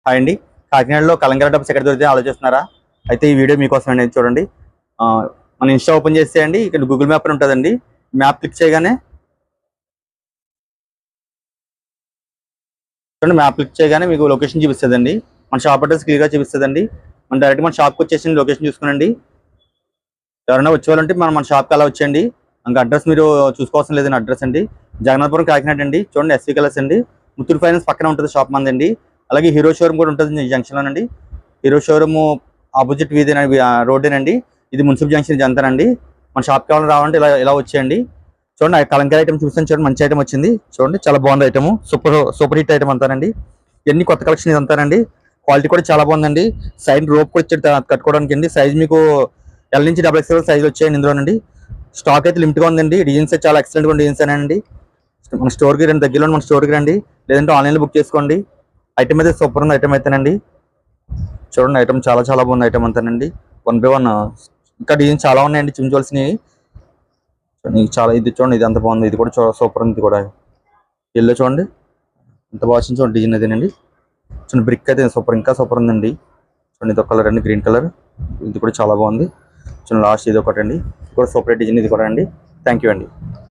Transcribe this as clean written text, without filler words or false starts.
Hi అండి. కాకినాడలో Kalamkari dubs ఎక్కడ దొరికితే ఆలోచిస్తున్నారా? అయితే ఈ వీడియో మీకోసం అండి. చూడండి. మన ఇన్స్టా ఓపెన్ చేస్తే అండి ఇక్కడ గూగుల్ మ్యాప్ అని ఉంటుందండి. మ్యాప్ క్లిక్ చేయగానే చూడండి, మ్యాప్ క్లిక్ చేయగానే మీకు లొకేషన్ చూపిస్తుందండి. మన షాప్ అడ్రస్ క్లియర్గా చూపిస్తుందండి. మనం డైరెక్ట్ మన షాప్కి వచ్చేసి లొకేషన్ చూసుకునండి. ఎవరైనా వచ్చేవాళ్ళంటే మన షాప్కి అలా వచ్చేయండి. ఇంకా అడ్రస్ మీరు చూసుకోవాల్సిన లేదని అడ్రస్ అండి. జగన్నాథపురం కాకినాడ అండి. చూడండి, ఎస్వి కలర్స్ అండి. ముత్తూట్ ఫైనాన్స్ పక్కన ఉంటుంది షాప్ మందండి. అలాగే హీరో షోరూమ్ కూడా ఉంటుంది జంక్షన్లోనండి. హీరో షోరూమ్ ఆపోజిట్ వీధి రోడ్డేనండి. ఇది మున్సిపల్ జంక్షన్ జంతనండి. మన షాప్ కావాలని రావాలంటే ఇలా ఇలా వచ్చేయండి. చూడండి, కలంకారీ ఐటమ్ చూస్తాను. చూడండి, మంచి ఐటమ్ వచ్చింది. చూడండి, చాలా బాగుంది ఐటమ్. సూపర్ హిట్ ఐటమ్ అంతానండి. ఇవన్నీ కొత్త కలెక్షన్ ఇదంతానండి. క్వాలిటీ కూడా చాలా బాగుందండి. సైడ్ రోప్ కూడా ఇచ్చాడు కట్టుకోవడానికి అండి. సైజ్ మీకు ఎల్ నుంచి XXL సైజ్ వచ్చాయండి ఇందులోనండి. స్టాక్ అయితే లిమిట్గా ఉందండి. డిజైన్స్ చాలా ఎక్సలెంట్గా ఉంది. డిజైన్స్ అండి. మన స్టోర్కి రండి, దగ్గరలో మన స్టోర్కి రండి. లేదంటే ఆన్లైన్లో బుక్ చేసుకోండి. ఐటమ్ అయితే సూపర్ ఉంది. ఐటమ్ అయితేనండి. చూడండి, ఐటమ్ చాలా చాలా బాగుంది. ఐటమ్ అంతానండి. 1 by 1 ఇంకా డిజైన్స్ చాలా ఉన్నాయండి చూపించవలసినవి. చాలా ఇది చూడండి, ఇది అంత బాగుంది. ఇది కూడా సూపర్ ఉంది. ఇది కూడా ఎల్లో చూడండి, ఎంత బాగా వచ్చింది చూడండి. డిజైన్ అదేనండి. చూడండి, బ్రిక్ అయితే సూపర్, ఇంకా సూపర్ ఉందండి. చూడండి, ఇది ఒక కలర్ అండి, గ్రీన్ కలర్. ఇది కూడా చాలా బాగుంది. చూడండి, లాస్ట్ ఇది ఒకటి అండి. ఇది కూడా సూపర్ డిజైన్. ఇది కూడా అండి. థ్యాంక్ యూ అండి.